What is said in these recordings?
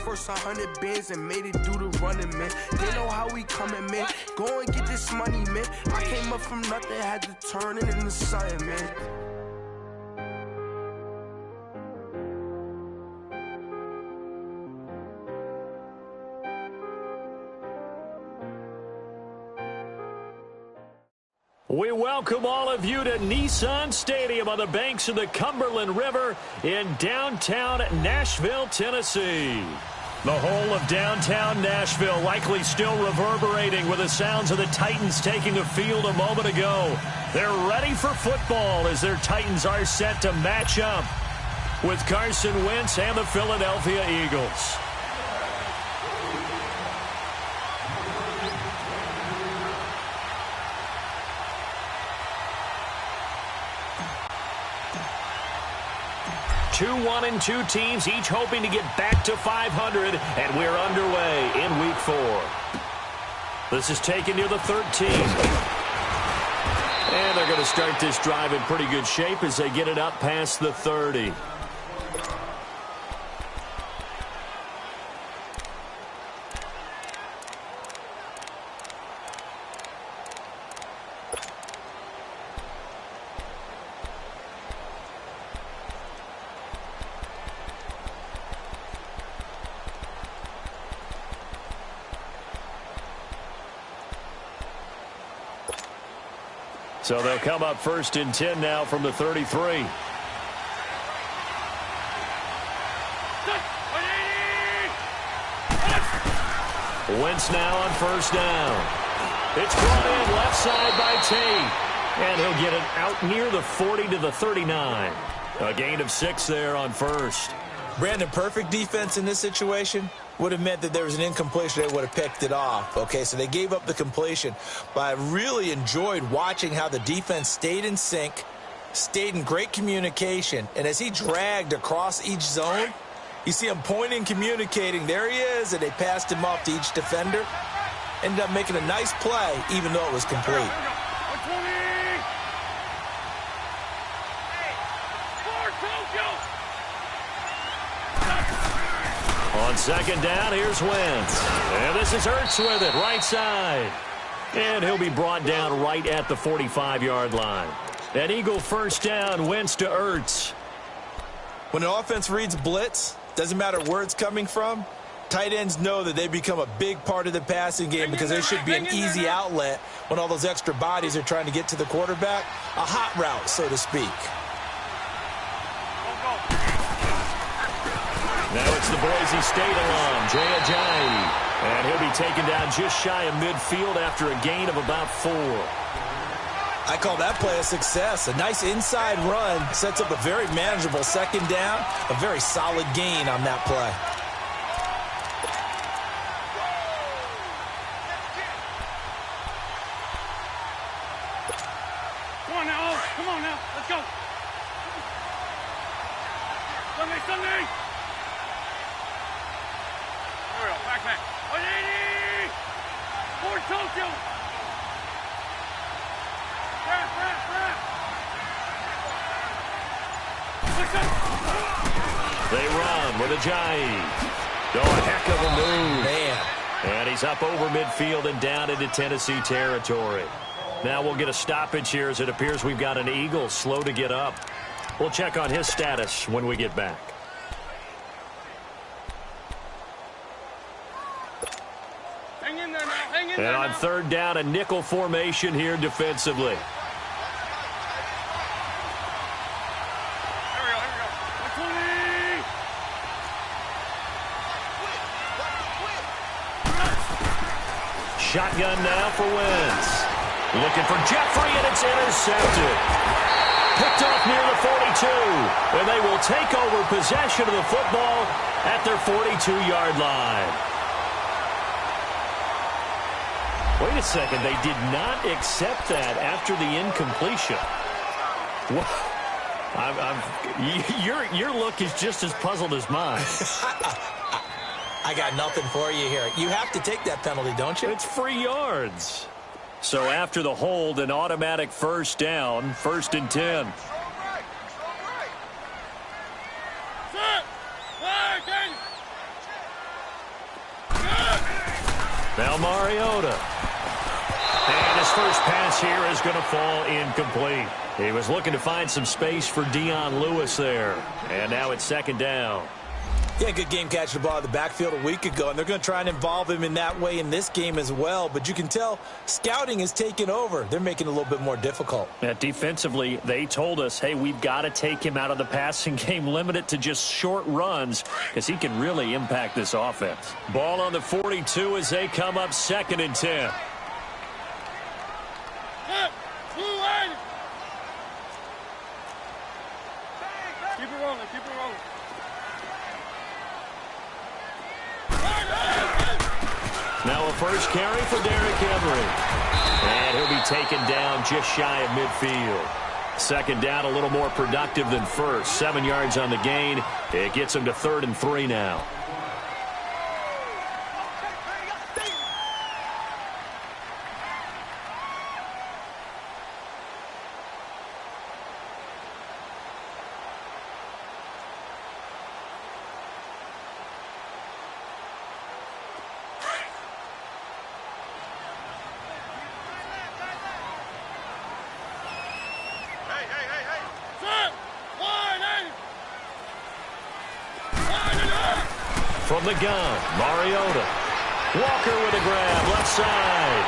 first 100 bins and made it do the running, man. They know how we coming, man. Go and get this money, man. I came up from nothing, had to turn it into something, man. We welcome all of you to Nissan Stadium on the banks of the Cumberland River in downtown Nashville, Tennessee. The whole of downtown Nashville likely still reverberating with the sounds of the Titans taking the field a moment ago. They're ready for football as their Titans are set to match up with Carson Wentz and the Philadelphia Eagles. Two 1-2 teams, each hoping to get back to 500, and we're underway in Week 4. This is taken near the 13. And they're going to start this drive in pretty good shape as they get it up past the 30. So they'll come up 1st and 10 now from the 33. Wentz now on 1st down. It's brought in left side by Tate. And he'll get it out near the 40 to the 39. A gain of 6 there on 1st. Brandon, perfect defense in this situation would have meant that there was an incompletion. They would have picked it off. Okay, so they gave up the completion. But I really enjoyed watching how the defense stayed in sync, stayed in great communication. And as he dragged across each zone, you see him pointing, communicating. There he is, and they passed him off to each defender. Ended up making a nice play, even though it was complete. On 2nd down, here's Wentz. And this is Ertz with it, right side. And he'll be brought down right at the 45-yard line. An Eagle 1st down, Wentz to Ertz. When an offense reads blitz, doesn't matter where it's coming from, tight ends know that they become a big part of the passing game because there should be an easy outlet when all those extra bodies are trying to get to the quarterback. A hot route, so to speak. Now it's the Boise State alum, Jay Ajayi. And he'll be taken down just shy of midfield after a gain of about 4. I call that play a success. A nice inside run sets up a very manageable 2nd down. A very solid gain on that play. Come on now, come on now, let's go. Sunday. Back. 180! Ford Tokyo! They run with Ajayi. Oh, a heck of a move. Man. And he's up over midfield and down into Tennessee territory. Now we'll get a stoppage here as it appears we've got an Eagle slow to get up. We'll check on his status when we get back. And on 3rd down, a nickel formation here defensively. Shotgun now for Wentz. Looking for Jeffrey, and it's intercepted. Picked off near the 42. And they will take over possession of the football at their 42-yard line. Wait a second. They did not accept that after the incompletion. Your look is just as puzzled as mine. I got nothing for you here. You have to take that penalty, don't you? It's free yards. So after the hold, an automatic 1st down, 1st and 10. Now Mariota. And his first pass here is going to fall incomplete. He was looking to find some space for Dion Lewis there. And now it's second down. Yeah, good game catching the ball in the backfield a week ago, and they're going to try and involve him in that way in this game as well. But you can tell scouting is taking over. They're making it a little bit more difficult. Yeah, defensively, they told us, hey, we've got to take him out of the passing game, limit it to just short runs, because he can really impact this offense. Ball on the 42 as they come up 2nd and 10. Keep it rolling, keep it rolling. Now a first carry for Derrick Henry. And he'll be taken down just shy of midfield. Second down, a little more productive than first. 7 yards on the gain. It gets him to 3rd and 3 now. From the gun, Mariota. Walker with a grab, left side.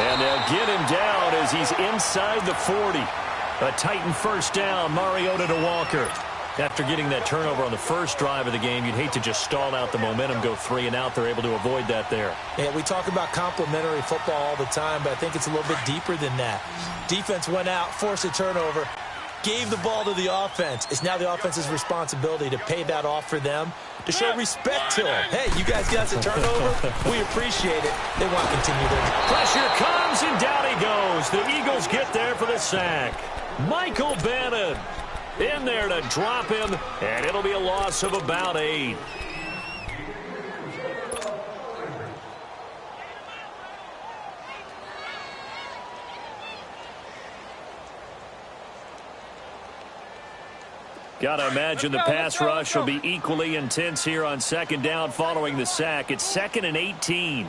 And they'll get him down as he's inside the 40. A Titan first down, Mariota to Walker. After getting that turnover on the first drive of the game, you'd hate to just stall out the momentum, go 3 and out. They're able to avoid that there. Yeah, we talk about complementary football all the time, but I think it's a little bit deeper than that. Defense went out, forced a turnover, gave the ball to the offense. It's now the offense's responsibility to pay that off for them, to show respect to them. Hey, you guys got the turnover. We appreciate it. They want to continue their... Pressure comes, and down he goes. The Eagles get there for the sack. Michael Bannon in there to drop him, and it'll be a loss of about 8. Got to imagine the pass rush will be equally intense here on second down following the sack. It's 2nd and 18.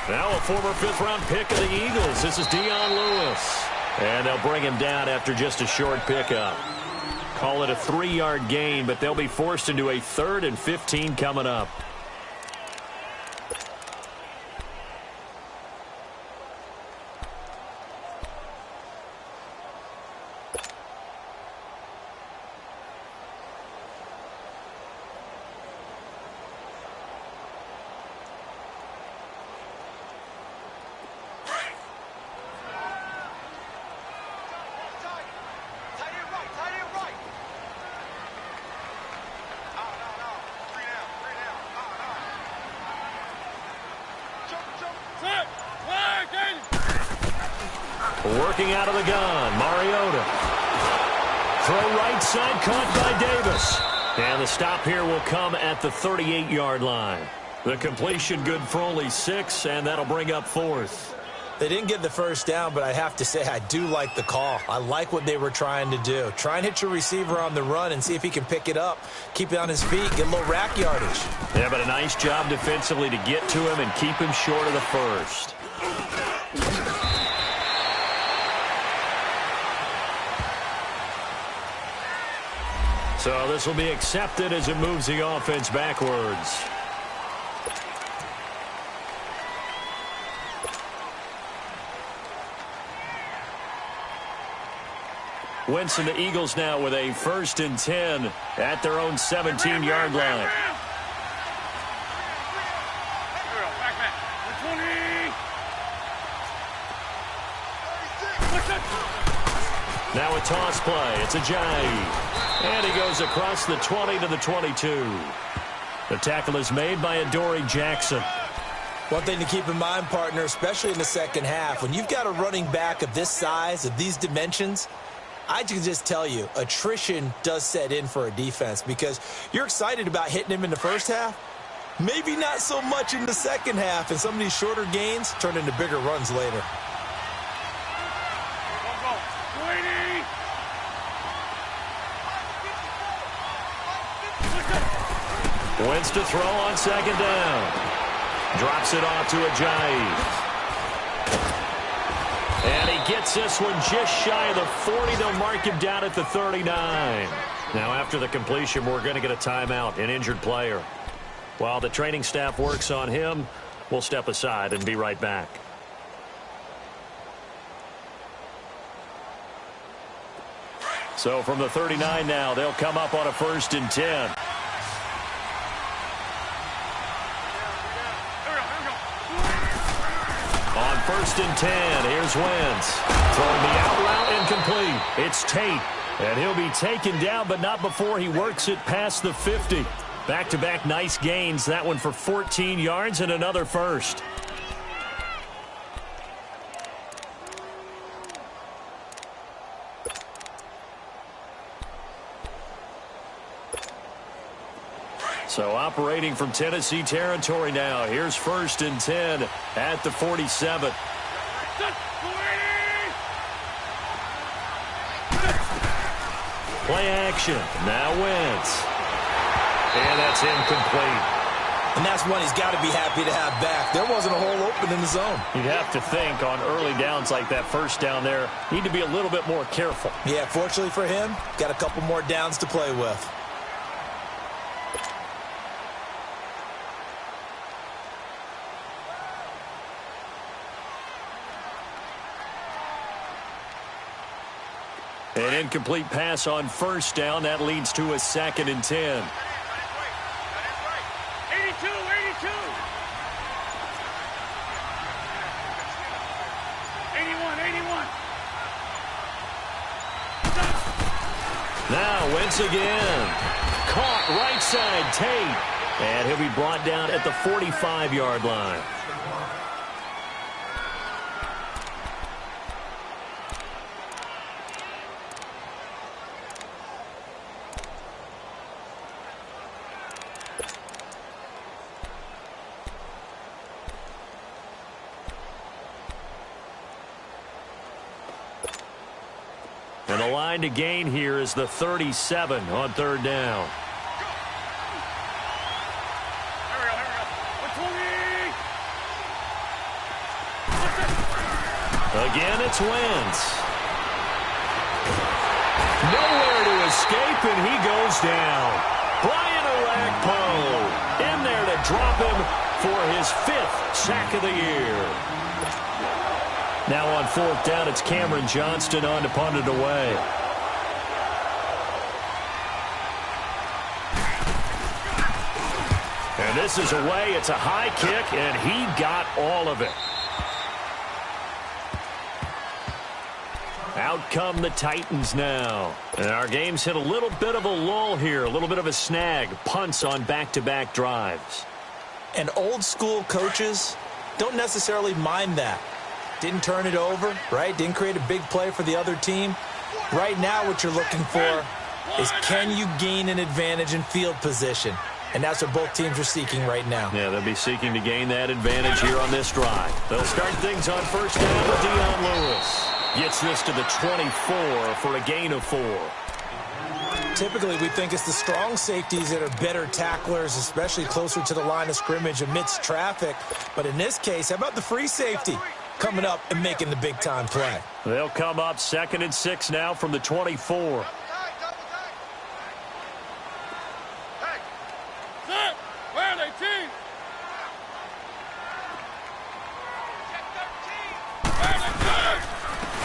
Now a former 5th-round pick of the Eagles. This is Dion Lewis. And they'll bring him down after just a short pickup. Call it a 3-yard gain, but they'll be forced into a 3rd and 15 coming up. Working out of the gun, Mariota. Throw right side, caught by Davis. And the stop here will come at the 38-yard line. The completion good for only 6, and that'll bring up 4th. They didn't get the first down, but I have to say I do like the call. I like what they were trying to do. Try and hit your receiver on the run and see if he can pick it up, keep it on his feet, get a little rack yardage. Yeah, but a nice job defensively to get to him and keep him short of the first. So this will be accepted as it moves the offense backwards. Winston, the Eagles now with a 1st and 10 at their own 17-yard line. Now a toss play. It's Ajayi. And he goes across the 20 to the 22. The tackle is made by Adoree Jackson. One thing to keep in mind, partner, especially in the second half, when you've got a running back of this size, of these dimensions, I can just tell you, attrition does set in for a defense because you're excited about hitting him in the first half. Maybe not so much in the second half, and some of these shorter gains turn into bigger runs later. Go, go. 20. Wins to throw on second down. Drops it off to Ajayi. And he gets this one just shy of the 40. They'll mark him down at the 39. Now, after the completion, we're going to get a timeout, an injured player. While the training staff works on him, we'll step aside and be right back. So from the 39 now, they'll come up on a 1st and 10. On 1st and 10, here's Wentz. Throwing the out route incomplete. It's Tate. And he'll be taken down, but not before he works it past the 50. Back-to-back nice gains. That one for 14 yards and another first. So operating from Tennessee territory now. Here's 1st and 10 at the 47. Play action. Now Wentz. And that's incomplete. And that's one he's got to be happy to have back. There wasn't a hole open in the zone. You'd have to think on early downs like that, first down there, need to be a little bit more careful. Yeah, fortunately for him, got a couple more downs to play with. An incomplete pass on 1st down. That leads to a 2nd and 10. 82, 82. 81, 81. Now Wentz again. Caught right side Tate. And he'll be brought down at the 45-yard line. And the line to gain here is the 37 on 3rd down. Here we go. 120. Again, it's Wentz. Nowhere to escape, and he goes down. Brian Orakpo in there to drop him for his 5th sack of the year. Now on 4th down, it's Cameron Johnston on to punt it away. And this is away. It's a high kick, and he got all of it. Out come the Titans now. And our game's hit a little bit of a lull here, a little bit of a snag. Punts on back-to-back drives. And old school coaches don't necessarily mind that. Didn't turn it over, right? Didn't create a big play for the other team. Right now what you're looking for is, can you gain an advantage in field position? And that's what both teams are seeking right now. Yeah, they'll be seeking to gain that advantage here on this drive. They'll start things on 1st down with Dion Lewis. Gets this to the 24 for a gain of 4. Typically, we think it's the strong safeties that are better tacklers, especially closer to the line of scrimmage amidst traffic. But in this case, how about the free safety coming up and making the big-time play? They'll come up 2nd and 6 now from the 24.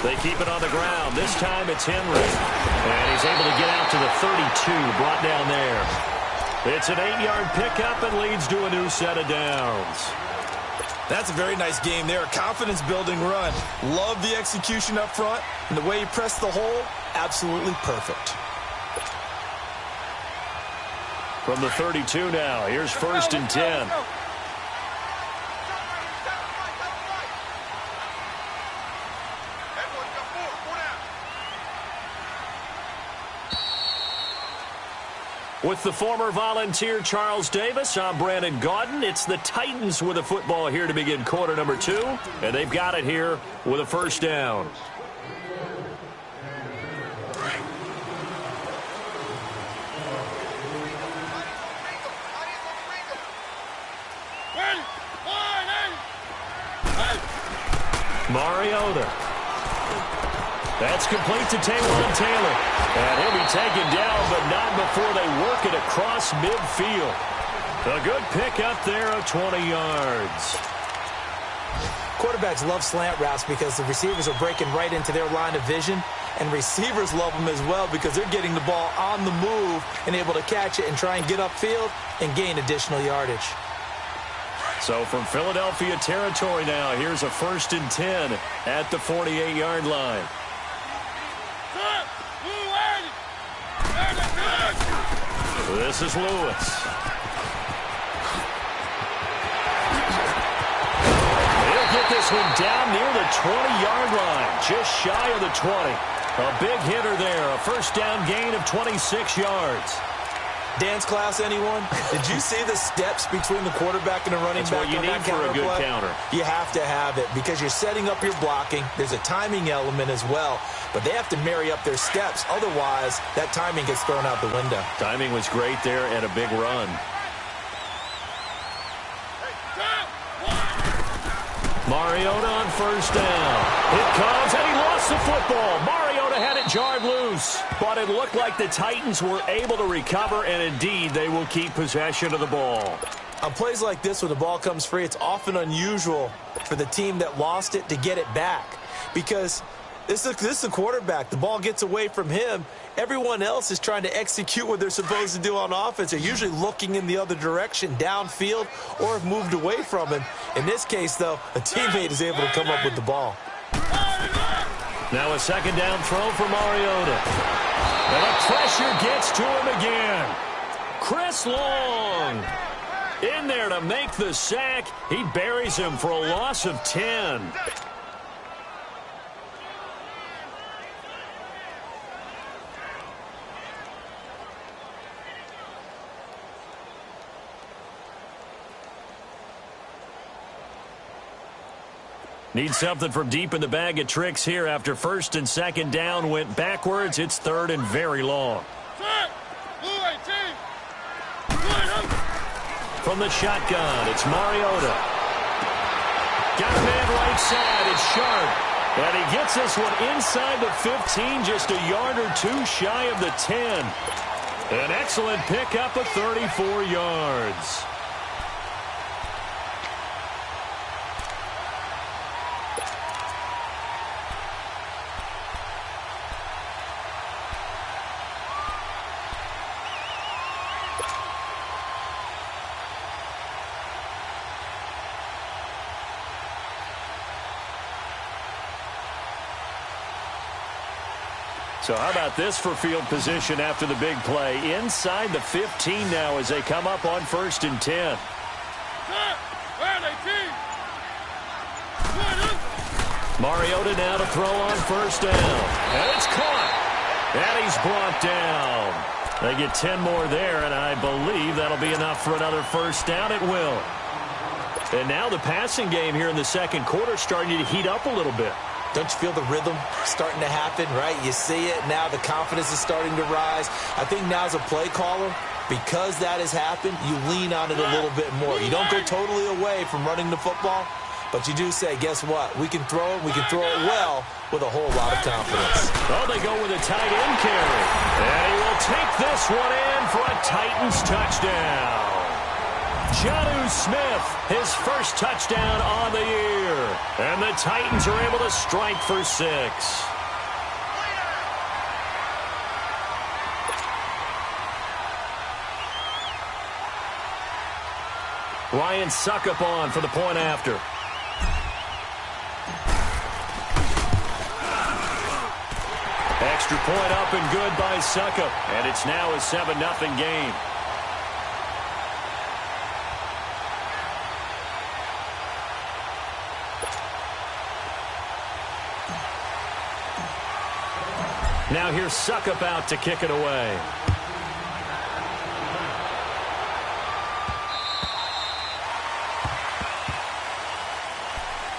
They keep it on the ground. This time it's Henry. And he's able to get out to the 32, brought down there. It's an 8-yard pickup and leads to a new set of downs. That's a very nice game there. A confidence-building run. Love the execution up front. And the way he pressed the hole, absolutely perfect. From the 32 now, here's 1st and 10. With the former Volunteer Charles Davis, I'm Brandon Gaudin. It's the Titans with the football here to begin quarter number 2. And they've got it here with a 1st down. Mariota. That's complete to Taylor Taylor. And he'll be taken down, but not before they work it across midfield. A good pick up there of 20 yards. Quarterbacks love slant routes because the receivers are breaking right into their line of vision, and receivers love them as well because they're getting the ball on the move and able to catch it and try and get upfield and gain additional yardage. So from Philadelphia territory now, here's a 1st and 10 at the 48-yard line. This is Lewis. He'll get this one down near the 20-yard line, just shy of the 20. A big hitter there, a 1st down gain of 26 yards. Dance class, anyone? Did you see the steps between the quarterback and the running That's back? what you on need that for a good play? counter. You have to have it because you're setting up your blocking. There's a timing element as well, but they have to marry up their steps. Otherwise, that timing gets thrown out the window. Timing was great there and a big run. Mariota on 1st down. It comes, and he lost the football. Mariota had it jarred loose, but it looked like the Titans were able to recover, and indeed, they will keep possession of the ball. On plays like this where the ball comes free, it's often unusual for the team that lost it to get it back because this is a quarterback. The ball gets away from him. Everyone else is trying to execute what they're supposed to do on offense. They're usually looking in the other direction, downfield, or have moved away from him. In this case, though, a teammate is able to come up with the ball. Now a 2nd down throw for Mariota. And the pressure gets to him again. Chris Long in there to make the sack. He buries him for a loss of 10. Need something from deep in the bag of tricks here after 1st and 2nd down went backwards. It's 3rd and very long. From the shotgun, it's Mariota. Got a man right side. It's Sharp. And he gets this one inside the 15, just a yard or two shy of the 10. An excellent pickup of 34 yards. So how about this for field position after the big play? Inside the 15 now as they come up on 1st and 10. Mariota now to throw on 1st down. And it's caught. And he's brought down. They get 10 more there, and I believe that'll be enough for another 1st down. It will. And now the passing game here in the 2nd quarter starting to heat up a little bit. Don't you feel the rhythm starting to happen, right? You see it. Now the confidence is starting to rise. I think now as a play caller, because that has happened, you lean on it a little bit more. You don't go totally away from running the football, but you do say, guess what? We can throw it. We can throw it well with a whole lot of confidence. Oh, they go with a tight end carry. And he will take this one in for a Titans touchdown. Jonnu Smith, his 1st touchdown on the year. And the Titans are able to strike for 6. Ryan Suckup on for the point after. Extra point up and good by Suckup. And it's now a 7-0 game. Now here's Suckup out to kick it away.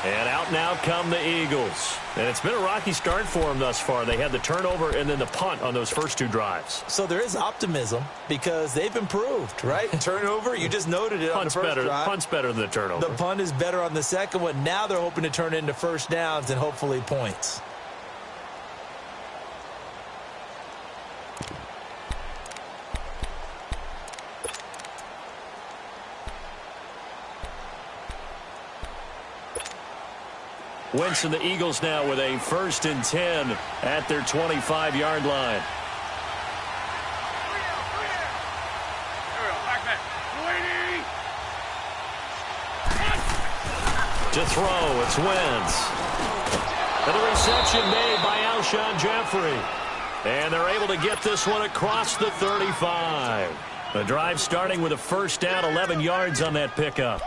And out timeout. Now come the Eagles. And it's been a rocky start for them thus far. They had the turnover and then the punt on those first two drives. So there is optimism because they've improved, right? Turnover, you just noted it on the first drive. Punt's better than the turnover. The punt is better on the second one. Now they're hoping to turn it into first downs and hopefully points. Wentz and the Eagles now with a 1st and 10 at their 25-yard line. To throw, it's Wentz. And the reception made by Alshon Jeffrey. And they're able to get this one across the 35. The drive starting with a 1st down, 11 yards on that pickup.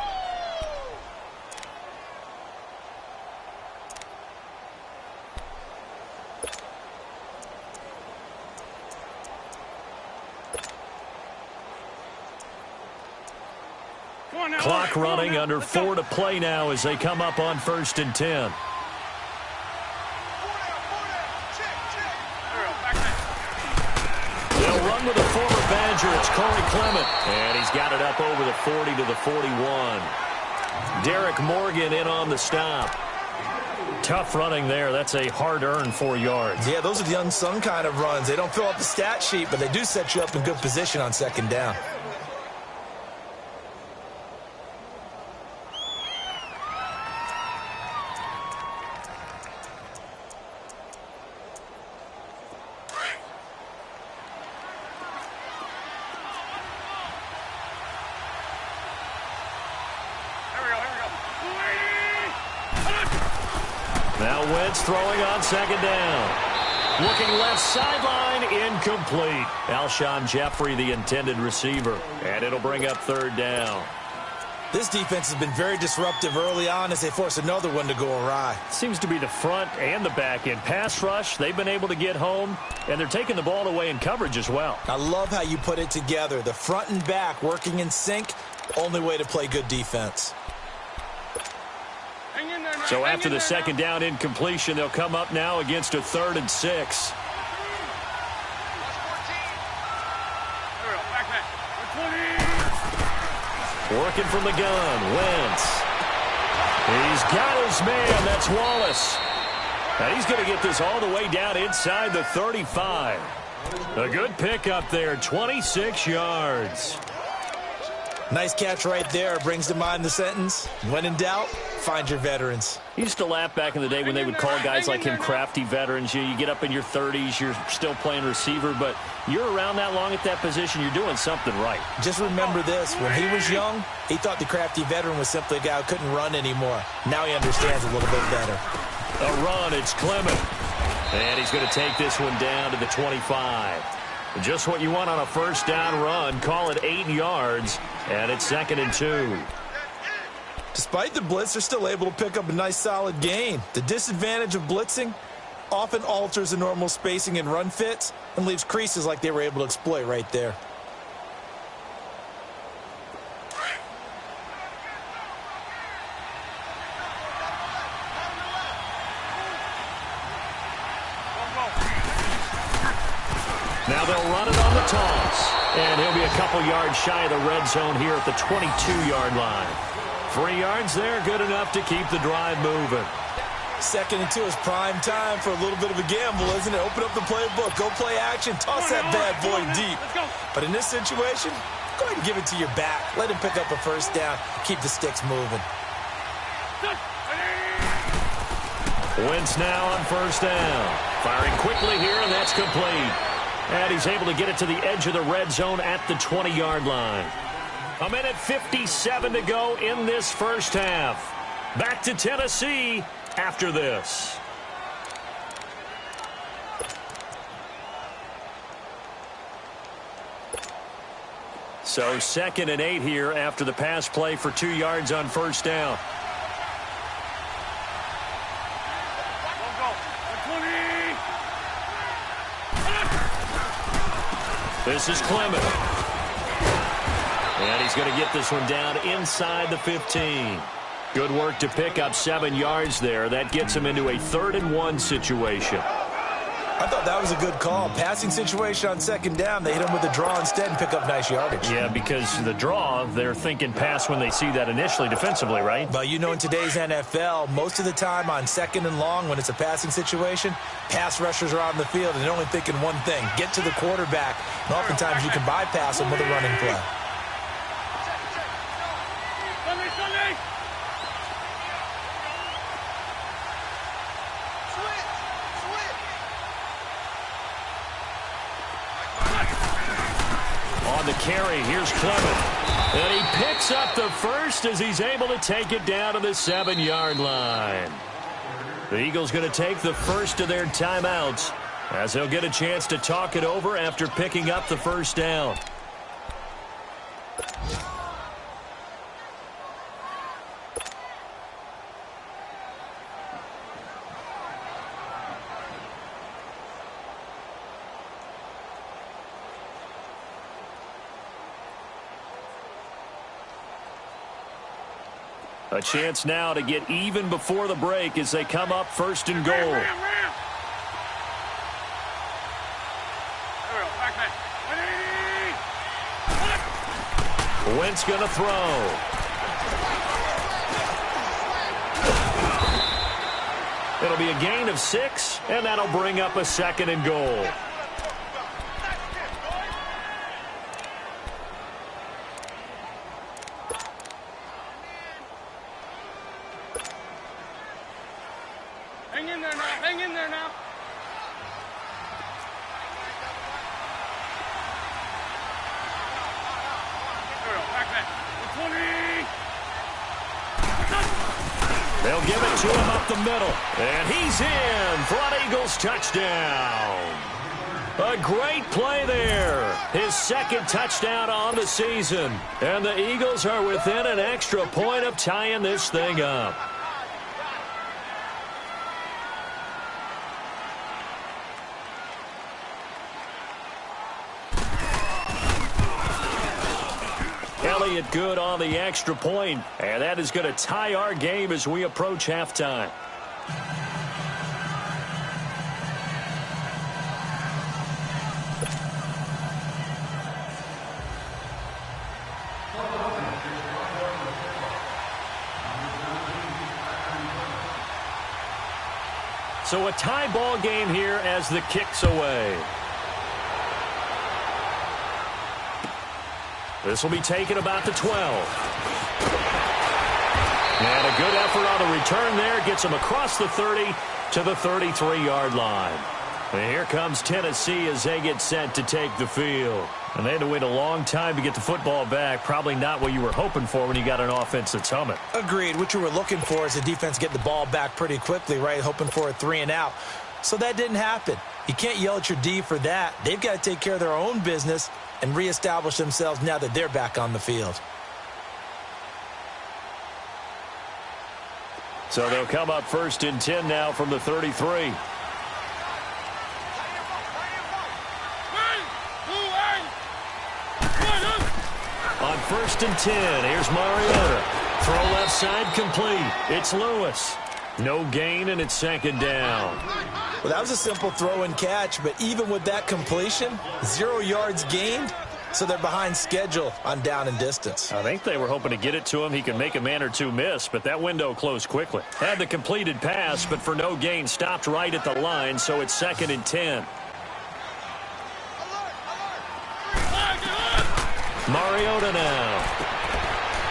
Clock running, under 4 to play now as they come up on 1st and 10. They'll run with a former Badger. It's Corey Clement. And he's got it up over the 40 to the 41. Derek Morgan in on the stop. Tough running there. That's a hard-earned 4 yards. Yeah, those are the unsung kind of runs. They don't fill up the stat sheet, but they do set you up in good position on 2nd down. Now Wentz throwing on 2nd down. Looking left sideline, incomplete. Alshon Jeffrey, the intended receiver. And it'll bring up 3rd down. This defense has been very disruptive early on as they force another one to go awry. Seems to be the front and the back end. Pass rush, they've been able to get home, and they're taking the ball away in coverage as well. I love how you put it together. The front and back working in sync, only way to play good defense. So after the 2nd down incompletion, they'll come up now against a 3rd and 6. Working from the gun, Wentz. He's got his man, that's Wallace. And he's going to get this all the way down inside the 35. A good pickup there, 26 yards. Nice catch right there. Brings to mind the sentence, when in doubt, find your veterans. He used to laugh back in the day when they would call guys like him crafty veterans. You get up in your 30s, you're still playing receiver, but you're around that long at that position, you're doing something right. Just remember this, when he was young, he thought the crafty veteran was simply a guy who couldn't run anymore. Now he understands a little bit better. A run, it's Clement. And he's going to take this one down to the 25. Just what you want on a 1st down run. Call it 8 yards, and it's 2nd and 2. Despite the blitz, they're still able to pick up a nice solid gain. The disadvantage of blitzing often alters the normal spacing and run fits and leaves creases like they were able to exploit right there. Now they'll run it on the toss. And he'll be a couple yards shy of the red zone here at the 22-yard line. 3 yards there, good enough to keep the drive moving. 2nd and 2 is prime time for a little bit of a gamble, isn't it? Open up the playbook, go play action, toss that bad boy deep. But in this situation, go ahead and give it to your back. Let him pick up a 1st down, keep the sticks moving. Wentz now on 1st down. Firing quickly here, and that's complete. And he's able to get it to the edge of the red zone at the 20-yard line. 1:57 to go in this 1st half. Back to Tennessee after this. So 2nd and 8 here after the pass play for 2 yards on 1st down. This is Clement. And he's going to get this one down inside the 15. Good work to pick up 7 yards there. That gets him into a 3rd-and-1 situation. I thought that was a good call. Passing situation on 2nd down. They hit him with a draw instead and pick up nice yardage. Yeah, because the draw, they're thinking pass when they see that initially defensively, right? But you know, in today's NFL, most of the time on 2nd and long, when it's a passing situation, pass rushers are on the field and they're only thinking one thing: get to the quarterback. And oftentimes you can bypass them with a running play. On the carry, here's Clement. And he picks up the first as he's able to take it down to the 7-yard line. The Eagles going to take the first of their timeouts as they'll get a chance to talk it over after picking up the first down. A chance now to get even before the break as they come up 1st and goal. Wentz going to throw. It'll be a gain of 6, and that'll bring up a 2nd and goal. Hang in there now. They'll give it to him up the middle. And he's in for an Eagles touchdown. A great play there. His 2nd touchdown on the season. And the Eagles are within an extra point of tying this thing up. Elliott good on the extra point, and that is going to tie our game as we approach halftime. So a tie ball game here as the kick's away. This will be taken about the 12. And a good effort on the return there. Gets him across the 30 to the 33-yard line. And here comes Tennessee as they get set to take the field. And they had to wait a long time to get the football back. Probably not what you were hoping for when you got an offense that's humming. Agreed. What you were looking for is the defense get the ball back pretty quickly, right? Hoping for a 3-and-out. So that didn't happen. You can't yell at your D for that. They've got to take care of their own business and reestablish themselves now that they're back on the field. So they'll come up 1st and 10 now from the 33. On 1st and 10, here's Mariota. Throw left side complete. It's Lewis. No gain, and it's 2nd down. Well, that was a simple throw and catch, but even with that completion, 0 yards gained, so they're behind schedule on down and distance. I think they were hoping to get it to him. He could make a man or two miss, but that window closed quickly. Had the completed pass, but for no gain, stopped right at the line, so it's 2nd and 10. Mariota now.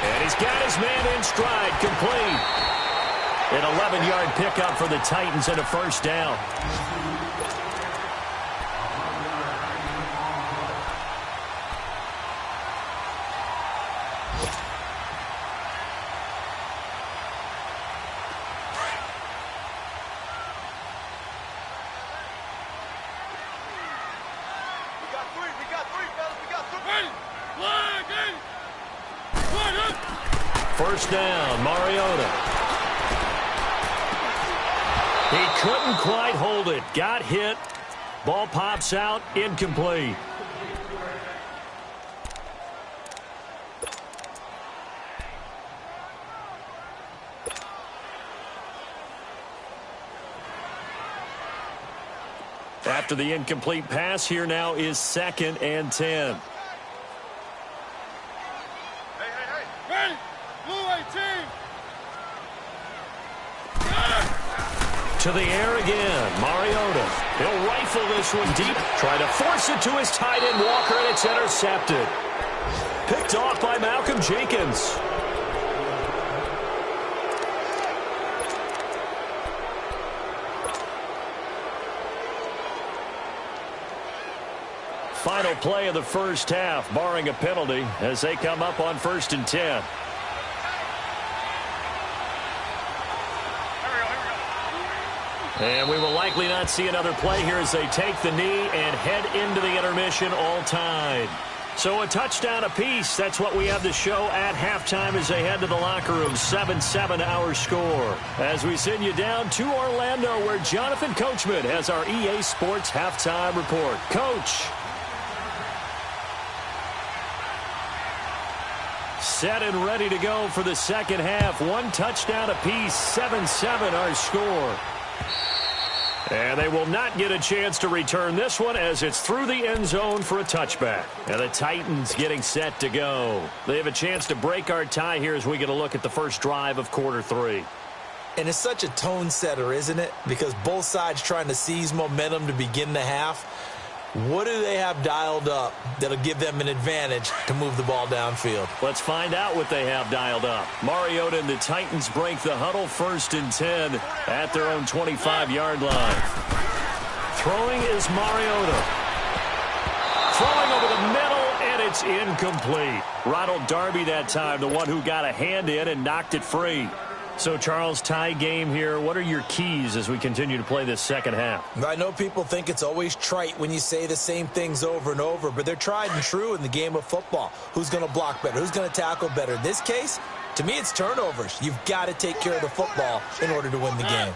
And he's got his man in stride, complete. An 11-yard pickup for the Titans and a 1st down. First down, Mariota. He couldn't quite hold it. Got hit. Ball pops out. Incomplete. After the incomplete pass, here now is 2nd and 10. Ready? Blue 18. To the air again, Mariota. He'll rifle this one deep, try to force it to his tight end Walker, and it's intercepted. Picked off by Malcolm Jenkins. Final play of the first half, barring a penalty, as they come up on 1st and 10. And we will likely not see another play here as they take the knee and head into the intermission all tied. So a touchdown apiece. That's what we have to show at halftime as they head to the locker room. 7-7 our score. As we send you down to Orlando, where Jonathan Coachman has our EA Sports halftime report. Coach. Set and ready to go for the second half. One touchdown apiece. 7-7 our score. And they will not get a chance to return this one as it's through the end zone for a touchback. And the Titans getting set to go. They have a chance to break our tie here as we get a look at the first drive of quarter 3. And it's such a tone setter, isn't it? Because both sides trying to seize momentum to begin the half. What do they have dialed up that'll give them an advantage to move the ball downfield? Let's find out what they have dialed up. Mariota and the Titans break the huddle, 1st and 10 at their own 25-yard line. Throwing is Mariota. Throwing over the middle, and it's incomplete. Ronald Darby that time, the one who got a hand in and knocked it free. So, Charles, tie game here. What are your keys as we continue to play this second half? I know people think it's always trite when you say the same things over and over, but they're tried and true in the game of football. Who's going to block better? Who's going to tackle better? In this case, to me, it's turnovers. You've got to take care of the football in order to win the game.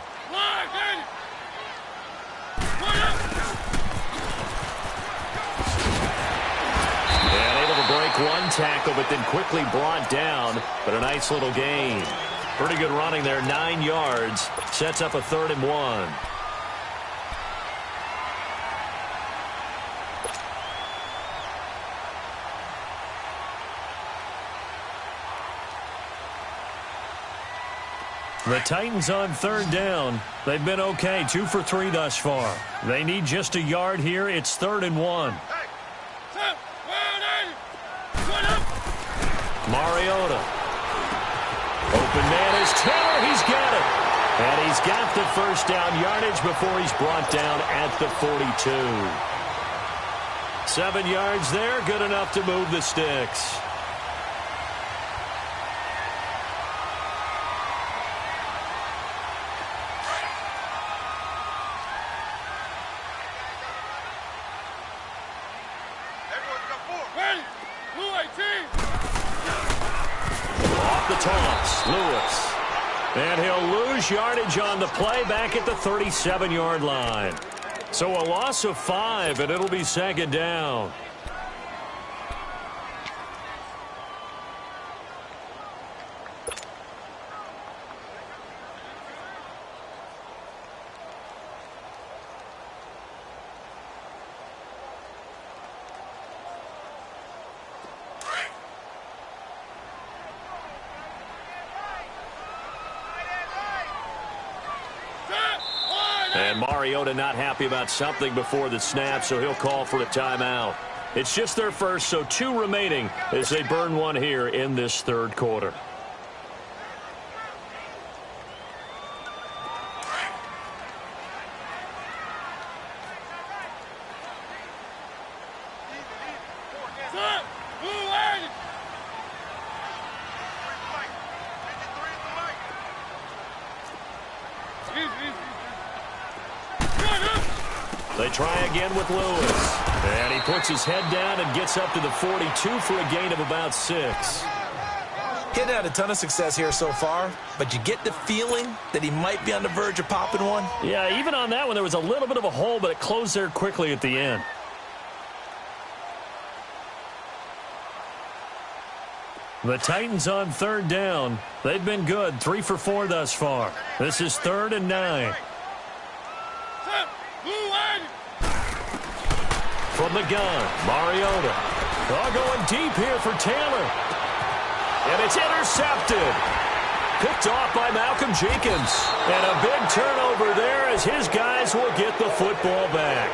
And able to break one tackle, but then quickly brought down. But a nice little gain. Pretty good running there, 9 yards. Sets up a 3rd and 1. The Titans on 3rd down. They've been okay, 2 for 3 thus far. They need just a yard here. It's 3rd and 1. Mariota. Open man is Taylor. He's got it. And he's got the first down yardage before he's brought down at the 42. 7 yards there. Good enough to move the sticks. Lewis. And he'll lose yardage on the play back at the 37-yard line. So a loss of 5, and it'll be 2nd down. And Mariota not happy about something before the snap, so he'll call for a timeout. It's just their first, so 2 remaining as they burn one here in this 3rd quarter. They try again with Lewis. And he puts his head down and gets up to the 42 for a gain of about 6. He hadn't had a ton of success here so far, but you get the feeling that he might be on the verge of popping one. Yeah, even on that one, there was a little bit of a hole, but it closed there quickly at the end. The Titans on 3rd down. They've been good, 3 for 4 thus far. This is 3rd and 9. From the gun, Mariota. Going deep here for Taylor. And it's intercepted. Picked off by Malcolm Jenkins. And a big turnover there as his guys will get the football back.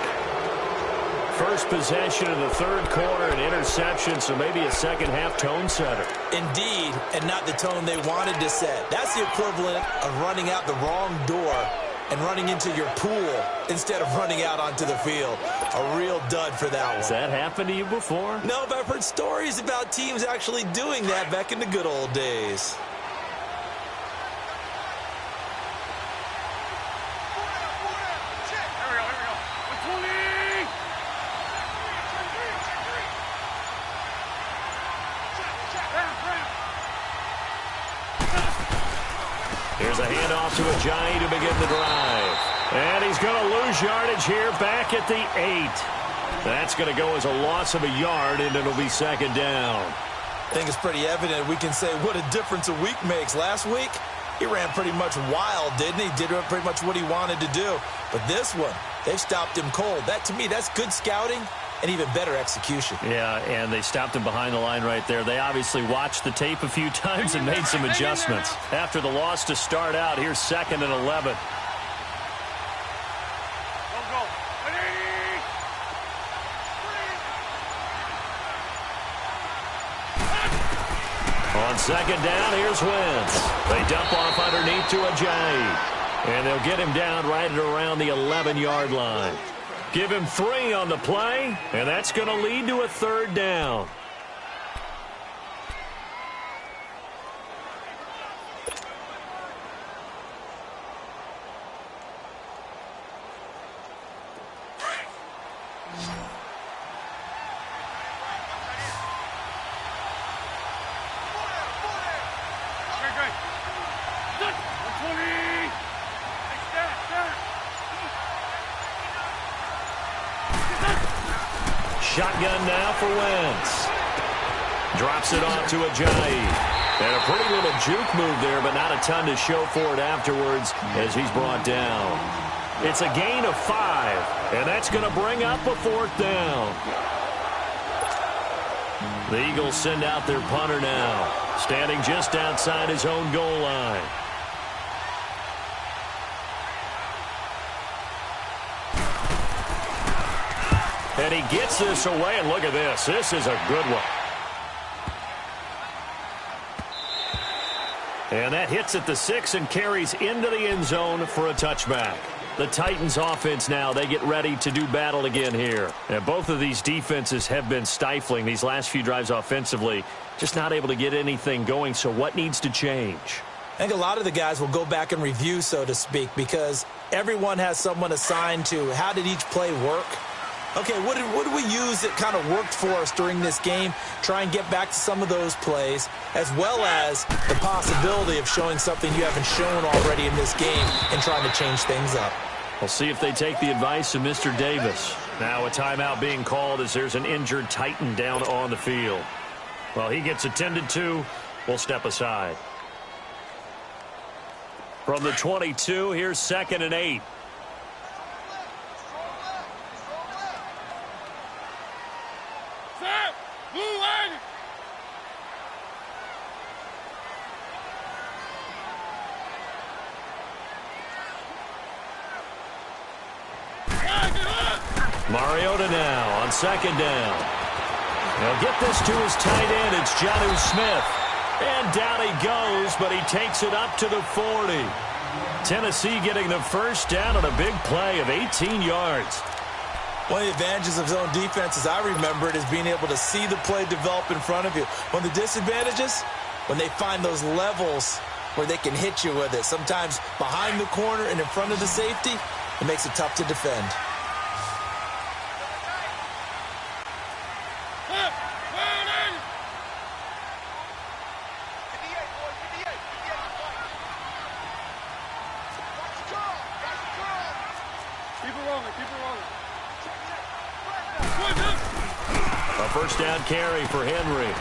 First possession of the third quarter, an interception, so maybe a second-half tone setter. Indeed, and not the tone they wanted to set. That's the equivalent of running out the wrong door and running into your pool instead of running out onto the field. A real dud for that one. Has that happened to you before? No, but I've heard stories about teams actually doing that back in the good old days. Here's a handoff to Ajayi to begin the drive. And he's going to lose yardage here back at the 8. That's going to go as a loss of a yard, and it'll be second down. I think it's pretty evident. We can say what a difference a week makes. Last week, he ran pretty much wild, didn't he? Did pretty much what he wanted to do. But this one, they've stopped him cold. That, to me, that's good scouting and even better execution. Yeah, and they stopped him behind the line right there. They obviously watched the tape a few times and made some adjustments. After the loss to start out, here's 2nd and 11. On second down, here's Wentz. They dump off underneath to Ajayi. And they'll get him down right at around the 11-yard line. Give him 3 on the play, and that's going to lead to a third down. Shotgun now for Wentz. Drops it off to Ajayi. And a pretty little juke move there, but not a ton to show for it afterwards as he's brought down. It's a gain of 5, and that's going to bring up a 4th down. The Eagles send out their punter now, standing just outside his own goal line. And he gets this away, and look at this. This is a good one. And that hits at the 6 and carries into the end zone for a touchback. The Titans offense now, they get ready to do battle again here. And both of these defenses have been stifling these last few drives offensively. Just not able to get anything going, so what needs to change? I think a lot of the guys will go back and review, so to speak, because everyone has someone assigned to how did each play work. Okay, what did we use that kind of worked for us during this game? Try and get back to some of those plays, as well as the possibility of showing something you haven't shown already in this game and trying to change things up. We'll see if they take the advice of Mr. Davis. Now a timeout being called as there's an injured Titan down on the field. Well, he gets attended to. We'll step aside. From the 22, here's 2nd and 8. Mariota now on 2nd down. He'll get this to his tight end. It's Jonnu Smith. And down he goes, but he takes it up to the 40. Tennessee getting the first down on a big play of 18 yards. One of the advantages of zone defense, as I remember it, is being able to see the play develop in front of you. One of the disadvantages, when they find those levels where they can hit you with it, sometimes behind the corner and in front of the safety, it makes it tough to defend. First down carry for Henry.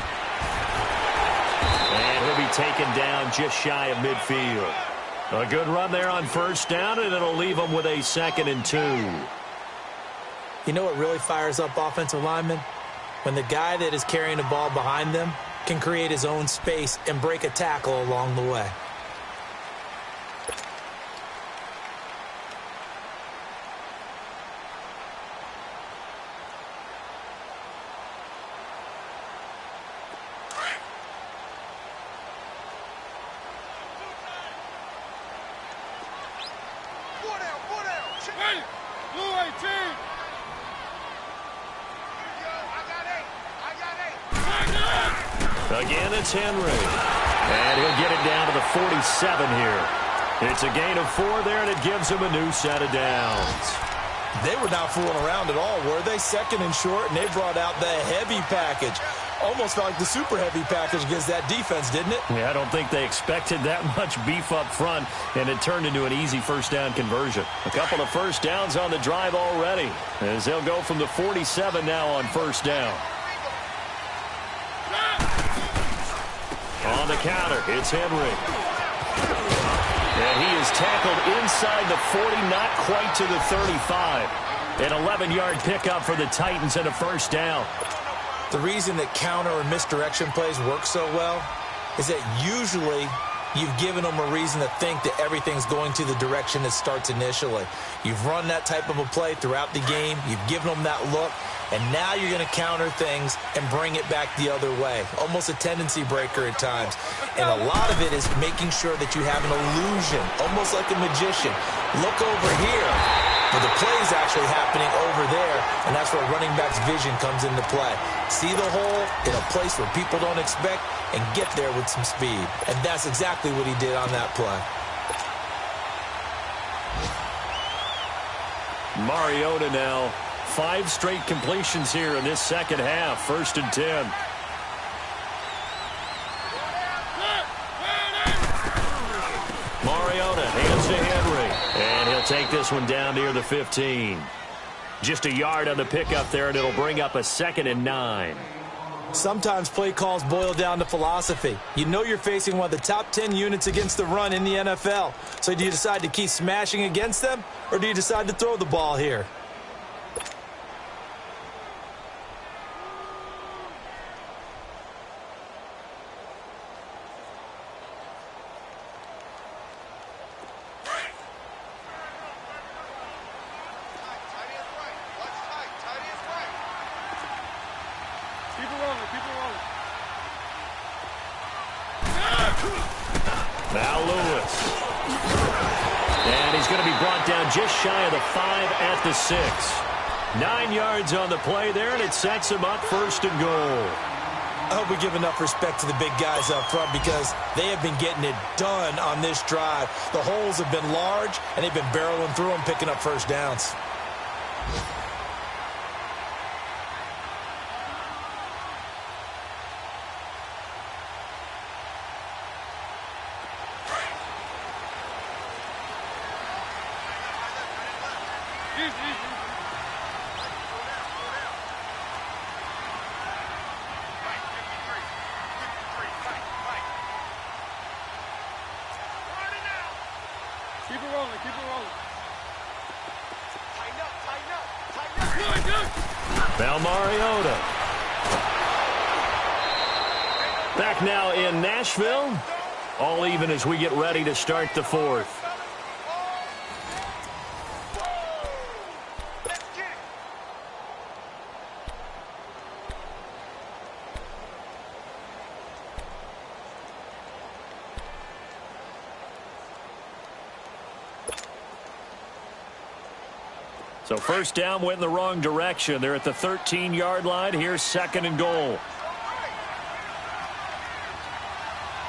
And he'll be taken down just shy of midfield. A good run there on first down, and it'll leave him with a 2nd and 2. You know what really fires up offensive linemen? When the guy that is carrying the ball behind them can create his own space and break a tackle along the way. Hey, blue 18. Again, it's Henry. And he'll get it down to the 47 here. It's a gain of 4 there, and it gives him a new set of downs. They were not fooling around at all, were they? Second and short, and they brought out the heavy package. Almost felt like the super heavy package against that defense, didn't it? Yeah, I don't think they expected that much beef up front, and it turned into an easy first down conversion. A couple of first downs on the drive already, as they'll go from the 47 now on first down. On the counter, it's Henry. And he is tackled inside the 40, not quite to the 35. An 11-yard pickup for the Titans and a first down. The reason that counter or misdirection plays work so well is that usually you've given them a reason to think that everything's going to the direction it starts initially. You've run that type of a play throughout the game. You've given them that look. And now you're going to counter things and bring it back the other way. Almost a tendency breaker at times. And a lot of it is making sure that you have an illusion, almost like a magician. Look over here, but the play is actually happening over there, and that's where running back's vision comes into play. See the hole in a place where people don't expect and get there with some speed. And that's exactly what he did on that play. Mariota now. 5 straight completions here in this second half. First and 10. Mariota hands to Henry. And he'll take this one down near the 15. Just a yard on the pickup there, and it'll bring up a 2nd and 9. Sometimes play calls boil down to philosophy. You know you're facing one of the top 10 units against the run in the NFL. So do you decide to keep smashing against them, or do you decide to throw the ball here? Now Lewis. And he's going to be brought down just shy of the 5 at the 6. 9 yards on the play there, and it sets him up first and goal. I hope we give enough respect to the big guys up front because they have been getting it done on this drive. The holes have been large, and they've been barreling through them, picking up first downs. Keep it rolling, keep it rolling. Tighten up. Now Mariota. Back now in Nashville. All even as we get ready to start the 4th. So first down went in the wrong direction. They're at the 13-yard line. Here's 2nd and goal.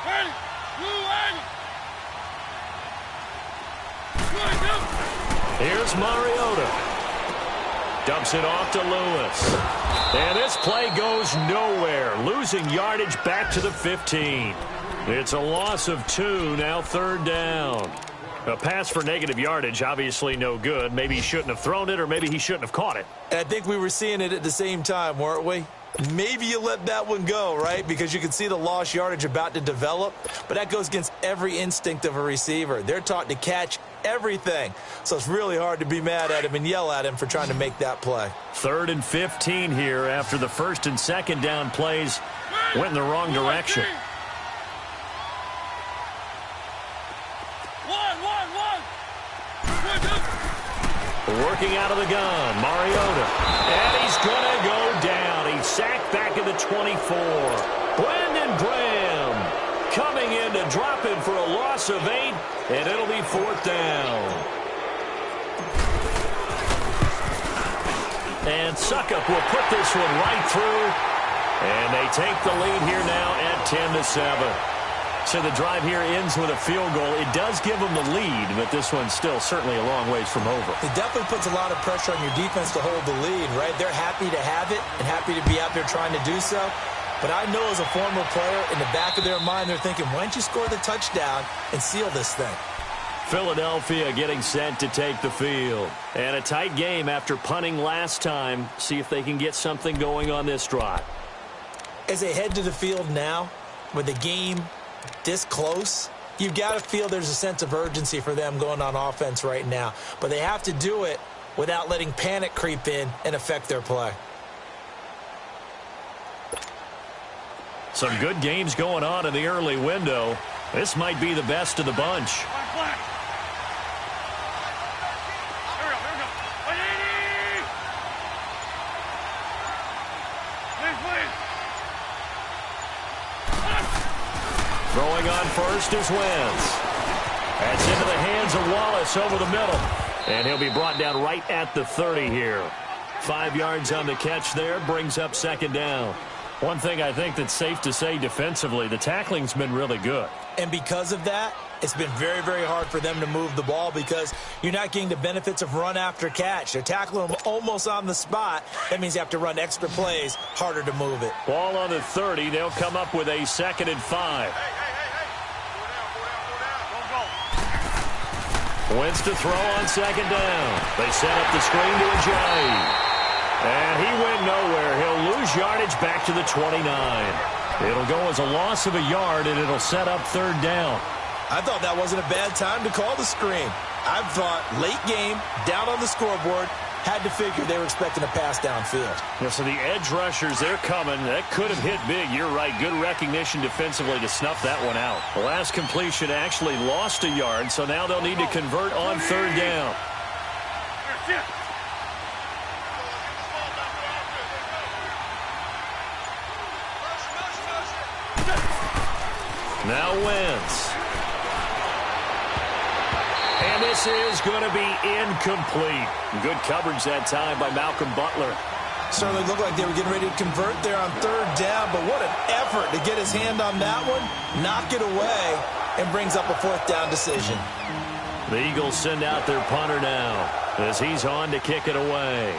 Ready, blue 80. Here's Mariota. Dumps it off to Lewis. And this play goes nowhere. Losing yardage back to the 15. It's a loss of 2, now 3rd down. A pass for negative yardage, obviously no good. Maybe he shouldn't have thrown it, or maybe he shouldn't have caught it. And I think we were seeing it at the same time, weren't we? Maybe you let that one go, right? Because you can see the lost yardage about to develop. But that goes against every instinct of a receiver. They're taught to catch everything. So it's really hard to be mad at him and yell at him for trying to make that play. 3rd and 15 here after the 1st and 2nd down plays went in the wrong direction. Working out of the gun, Mariota. And he's going to go down. He's sacked back at the 24. Brandon Graham coming in to drop him for a loss of 8, and it'll be 4th down. And Suckup will put this one right through, and they take the lead here now at 10-7. So the drive here ends with a field goal. It does give them the lead, but this one's still certainly a long ways from over. It definitely puts a lot of pressure on your defense to hold the lead, right? They're happy to have it and happy to be out there trying to do so. But I know as a former player, in the back of their mind, they're thinking, why don't you score the touchdown and seal this thing? Philadelphia getting set to take the field. And a tight game after punting last time. See if they can get something going on this drive. As they head to the field now, with the game this close, you've got to feel there's a sense of urgency for them going on offense right now. But they have to do it without letting panic creep in and affect their play. Some good games going on in the early window. This might be the best of the bunch. Throwing on first is Wentz. That's into the hands of Wallace over the middle. And he'll be brought down right at the 30 here. 5 yards on the catch there, brings up 2nd down. One thing I think that's safe to say defensively, the tackling's been really good. And because of that, it's been very, very hard for them to move the ball because you're not getting the benefits of run after catch. They're tackling them almost on the spot. That means you have to run extra plays, harder to move it. Ball on the 30. They'll come up with a 2nd and 5. Wentz to throw on 2nd down. They set up the screen to Ajayi. And he went nowhere. He'll lose yardage back to the 29. It'll go as a loss of a yard, and it'll set up 3rd down. I thought that wasn't a bad time to call the screen. I thought late game, down on the scoreboard, had to figure they were expecting a pass downfield. Yeah, so the edge rushers, they're coming. That could have hit big. You're right. Good recognition defensively to snuff that one out. The last completion actually lost a yard, so now they'll need to convert on 3rd down. Now Wentz. And this is going to be incomplete. Good coverage that time by Malcolm Butler. Certainly looked like they were getting ready to convert there on 3rd down, but what an effort to get his hand on that one, knock it away, and brings up a 4th down decision. The Eagles send out their punter now as he's on to kick it away.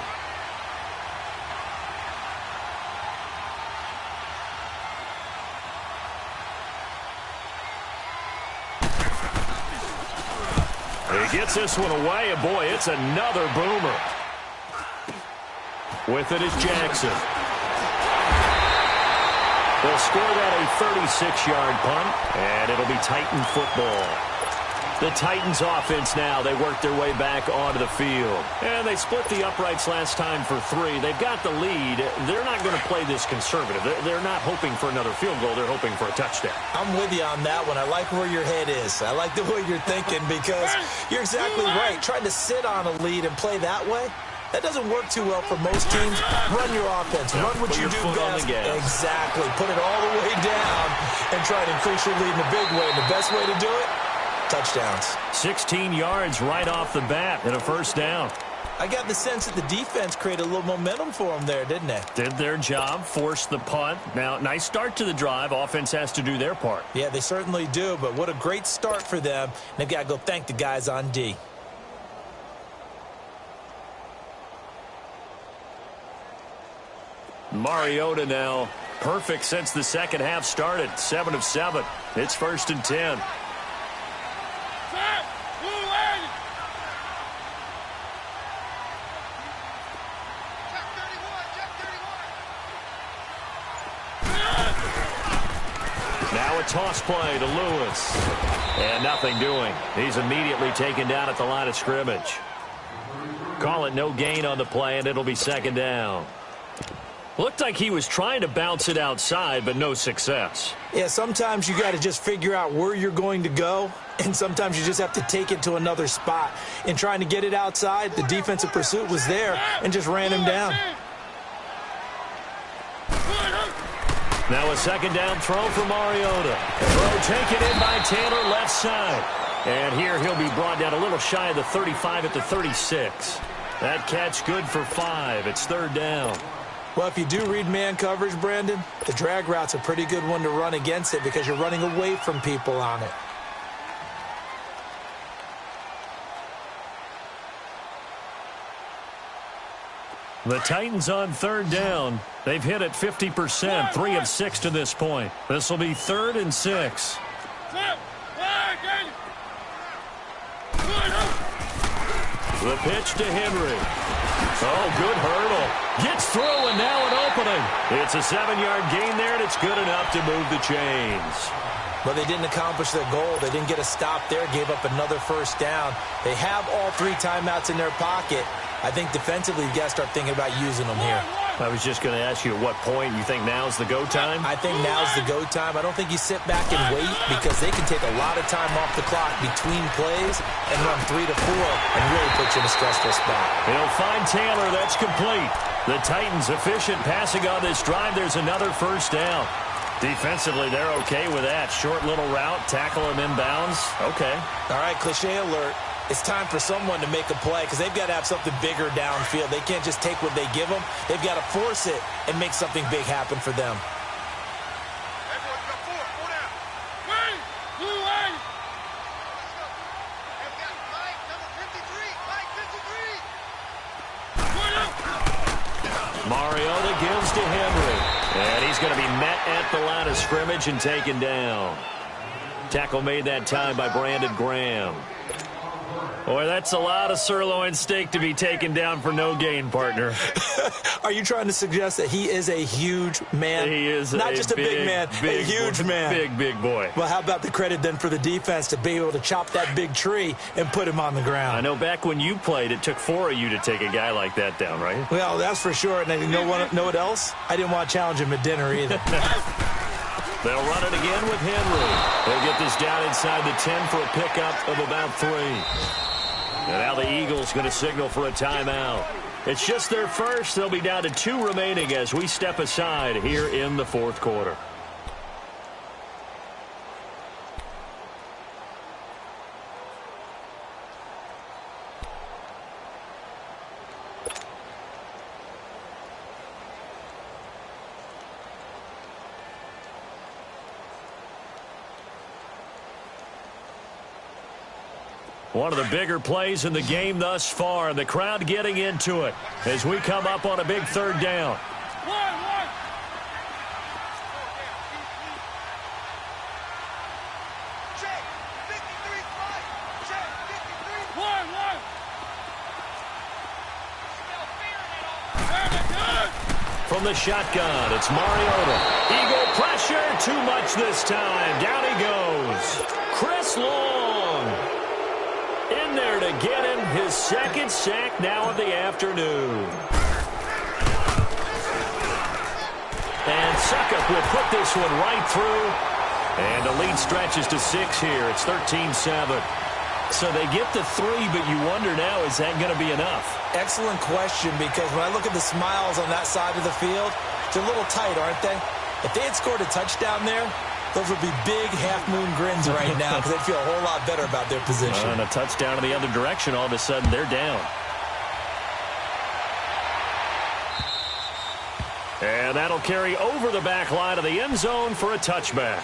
He gets this one away, and boy, it's another boomer. With it is Jackson. They'll score that a 36-yard punt, and it'll be Titan football. The Titans offense now, they work their way back onto the field. And they split the uprights last time for 3. They've got the lead. They're not going to play this conservative. They're not hoping for another field goal. They're hoping for a touchdown. I'm with you on that one. I like where your head is. I like the way you're thinking because you're exactly right. Trying to sit on a lead and play that way, that doesn't work too well for most teams. Run your offense. Run what you do best. Exactly. Put it all the way down and try to increase your lead in a big way. And the best way to do it, touchdowns. 16 yards right off the bat and a 1st down. I got the sense that the defense created a little momentum for them there, didn't they? Did their job, forced the punt. Now, nice start to the drive. Offense has to do their part. Yeah, they certainly do, but what a great start for them. They've got to go thank the guys on D. Mariota now, perfect since the 2nd half started. 7 of 7. It's 1st and 10. Now Now a toss play to Lewis. And nothing doing. He's immediately taken down at the line of scrimmage. Call it no gain on the play, and it'll be second down. Looked like he was trying to bounce it outside, but no success. Yeah, sometimes you got to just figure out where you're going to go, and sometimes you just have to take it to another spot. In trying to get it outside, the defensive pursuit was there and just ran him down. Now a second down throw for Mariota. Throw taken in by Taylor, left side. And here he'll be brought down a little shy of the 35 at the 36. That catch good for 5. It's third down. Well, if you do read man coverage, Brandon, the drag route's a pretty good one to run against it because you're running away from people on it. The Titans on third down. They've hit it 50%, 3 of 6 to this point. This will be 3rd and 6. The pitch to Henry. Oh, good hurdle. Gets through, and now an opening. It's a 7-yard gain there, and it's good enough to move the chains. But they didn't accomplish their goal. They didn't get a stop there, gave up another first down. They have all 3 timeouts in their pocket. I think defensively, you got to start thinking about using them here. I was just going to ask you at what point you think now's the go time? I think now's the go time. I don't think you sit back and wait because they can take a lot of time off the clock between plays and run 3 to 4 and really put you in a stressful spot. He'll find Taylor. That's complete. The Titans efficient passing on this drive. There's another first down. Defensively, they're okay with that. Short little route, tackle him inbounds. Okay. All right, cliche alert. It's time for someone to make a play because they've got to have something bigger downfield. They can't just take what they give them. They've got to force it and make something big happen for them. Mariota gives to Henry. And he's going to be met at the line of scrimmage and taken down. Tackle made that time by Brandon Graham. Boy, that's a lot of sirloin steak to be taken down for no gain, partner. Are you trying to suggest that he is a huge man? He is not just a big man, a huge man. Big boy. Well, how about the credit then for the defense to be able to chop that big tree and put him on the ground? I know back when you played, it took 4 of you to take a guy like that down, right? Well, that's for sure. And you know what else? I didn't want to challenge him at dinner either. They'll run it again with Henry. They'll get this down inside the 10 for a pickup of about 3. And now the Eagles going to signal for a timeout. It's just their first. They'll be down to 2 remaining as we step aside here in the 4th quarter. One of the bigger plays in the game thus far, and the crowd getting into it as we come up on a big 3rd down. From the shotgun, it's Mariota. Eagle pressure, too much this time. Down he goes. Chris Long in there to get him his 2nd sack now of the afternoon. And Suckup will put this one right through. And the lead stretches to 6 here. It's 13-7. So they get the 3, but you wonder now, is that going to be enough? Excellent question, because when I look at the smiles on that side of the field, they're a little tight, aren't they? If they had scored a touchdown there, those would be big half-moon grins right now because they'd feel a whole lot better about their position. And a touchdown in the other direction, all of a sudden they're down. And that'll carry over the back line of the end zone for a touchback.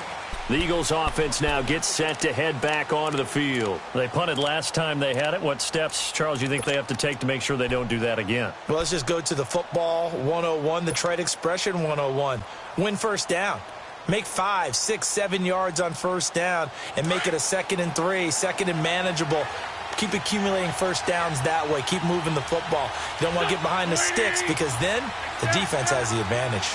The Eagles offense now gets set to head back onto the field. They punted last time they had it. What steps, Charles, you think they have to take to make sure they don't do that again? Well, let's just go to the football 101, the trade expression 101. Win first down. Make 5, 6, 7 yards on first down and make it a 2nd and 3, 2nd and manageable. Keep accumulating first downs that way. Keep moving the football. You don't want to get behind the sticks because then the defense has the advantage.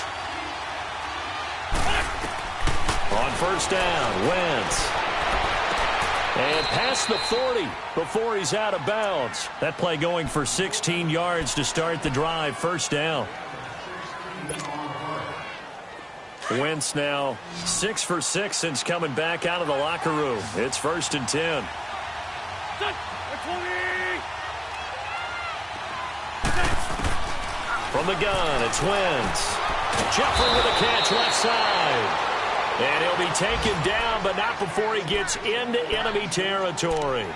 On first down, Wentz. And past the 40 before he's out of bounds. That play going for 16 yards to start the drive. First down. Wentz now 6 for 6 since coming back out of the locker room. It's 1st and 10. From the gun, it's Wentz. Jeffrey with a catch left side. And he'll be taken down, but not before he gets into enemy territory.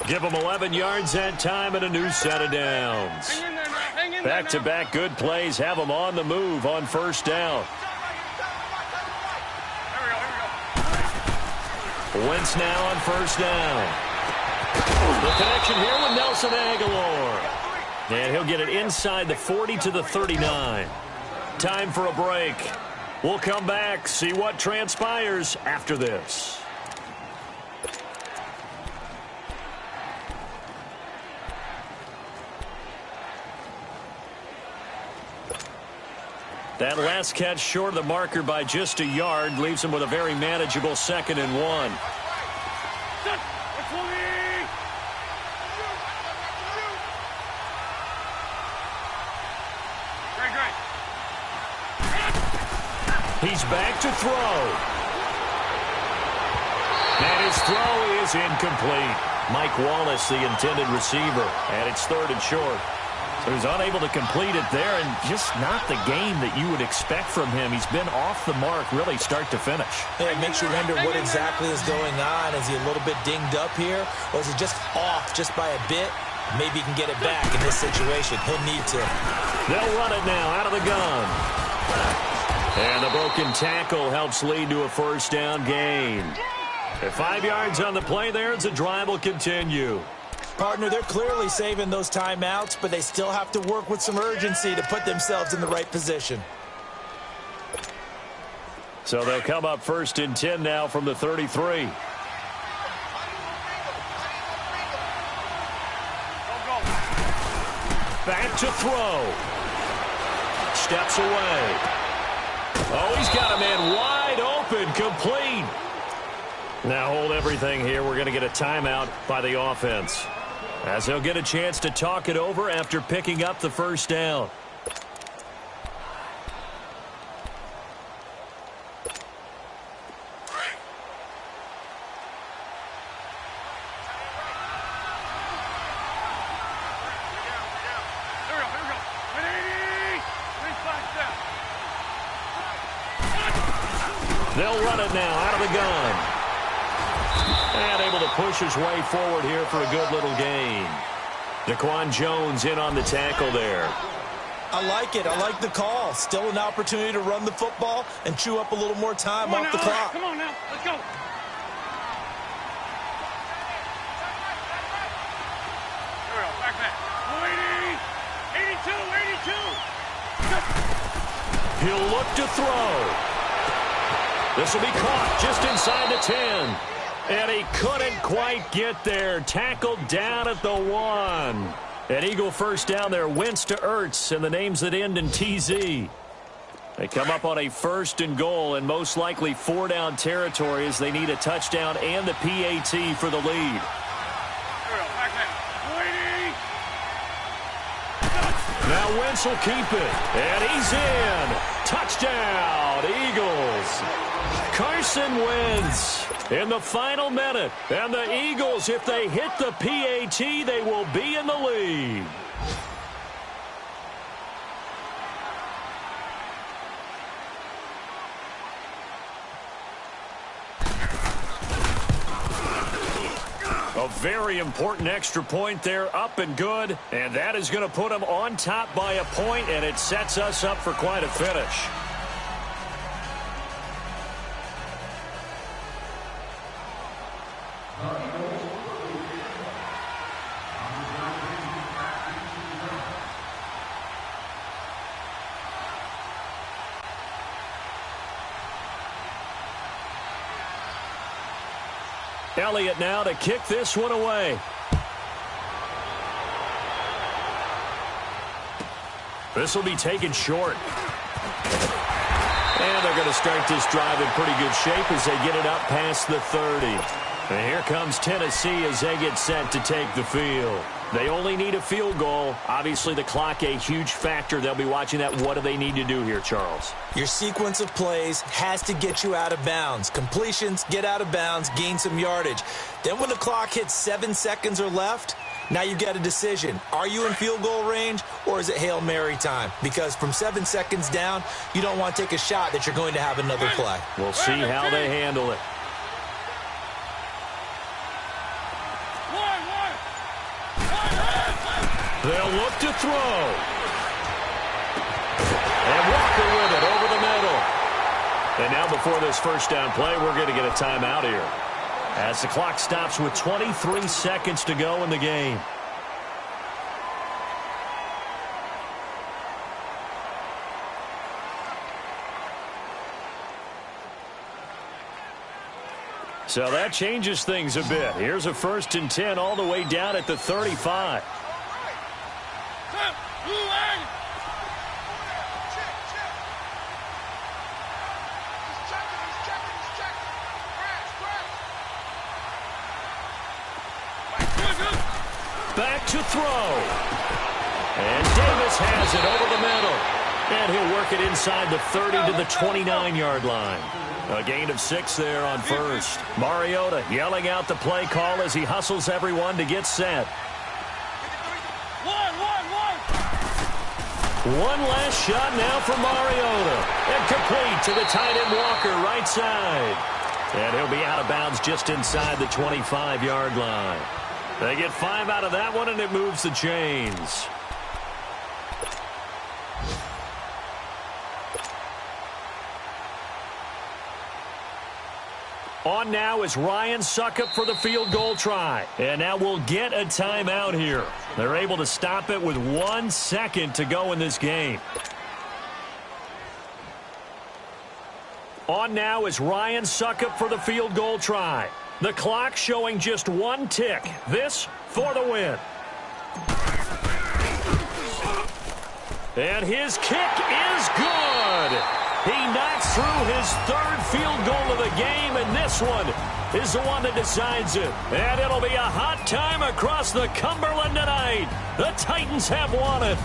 Give him 11 yards that time and a new set of downs. Back-to-back good plays have him on the move on first down. Wentz now on first down. The connection here with Nelson Aguilar. And he'll get it inside the 40 to the 39. Time for a break. We'll come back, see what transpires after this. That last catch short of the marker by just a yard leaves him with a very manageable 2nd and 1. He's back to throw. And his throw is incomplete. Mike Wallace, the intended receiver, and it's 3rd and short. So he's unable to complete it there, and just not the game that you would expect from him. He's been off the mark, really, start to finish. Yeah, it makes you wonder what exactly is going on. Is he a little bit dinged up here, or is he just off just by a bit? Maybe he can get it back in this situation. He'll need to. They'll run it now out of the gun. And the broken tackle helps lead to a first down gain. At 5 yards on the play there, the drive will continue. Partner, they're clearly saving those timeouts, but they still have to work with some urgency to put themselves in the right position. So they'll come up 1st and 10 now from the 33. Back to throw. Steps away. Oh, he's got a man wide open, complete. Now hold everything here. We're going to get a timeout by the offense, as they'll get a chance to talk it over after picking up the first down. They'll run it now out of the gun. And able to push his way forward here for a good little gain. Daquan Jones in on the tackle there. I like it. I like the call. Still an opportunity to run the football and chew up a little more time off the clock. Come on now. Let's go. Back back. 82. He'll look to throw. This will be caught just inside the 10. And he couldn't quite get there. Tackled down at the 1. An Eagle first down there. Wentz to Ertz, and the names that end in TZ. They come up on a 1st and goal, and most likely 4-down territory as they need a touchdown and the PAT for the lead. Now Wentz will keep it, and he's in. Touchdown, Eagles. Carson Wentz in the final minute. And the Eagles, if they hit the PAT, they will be in the lead. A very important extra point there, up and good. And that is going to put them on top by a point, and it sets us up for quite a finish. Elliott now to kick this one away. This will be taken short. And they're going to start this drive in pretty good shape as they get it up past the 30. And here comes Tennessee as they get set to take the field. They only need a field goal. Obviously, the clock a huge factor. They'll be watching that. What do they need to do here, Charles? Your sequence of plays has to get you out of bounds. Completions, get out of bounds, gain some yardage. Then when the clock hits 7 seconds or left, now you've got a decision. Are you in field goal range, or is it Hail Mary time? Because from 7 seconds down, you don't want to take a shot that you're going to have another play. We'll see how they handle it. They'll look to throw. And Walker with it over the middle. And now before this first down play, we're going to get a timeout here, as the clock stops with 23 seconds to go in the game. So that changes things a bit. Here's a 1st and 10 all the way down at the 35. Back to throw. And Davis has it over the middle. And he'll work it inside the 30 to the 29-yard line. A gain of 6 there on first. Mariota yelling out the play call as he hustles everyone to get set. One last shot now for Mariota. And complete to the tight end Walker, right side. And he'll be out of bounds just inside the 25-yard line. They get 5 out of that one, and it moves the chains. On now is Ryan Suckup for the field goal try. And now we'll get a timeout here. They're able to stop it with 1 second to go in this game. On now is Ryan Suckup for the field goal try. The clock showing just 1 tick. This for the win. And his kick is good. He knocks through his 3rd field goal of the game, and this one is the one that decides it. And it'll be a hot time across the Cumberland tonight. The Titans have won it.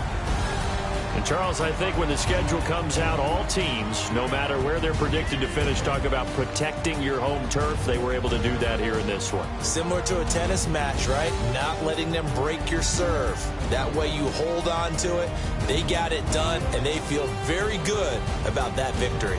And, Charles, I think when the schedule comes out, all teams, no matter where they're predicted to finish, talk about protecting your home turf. They were able to do that here in this one. Similar to a tennis match, right? Not letting them break your serve. That way you hold on to it. They got it done, and they feel very good about that victory.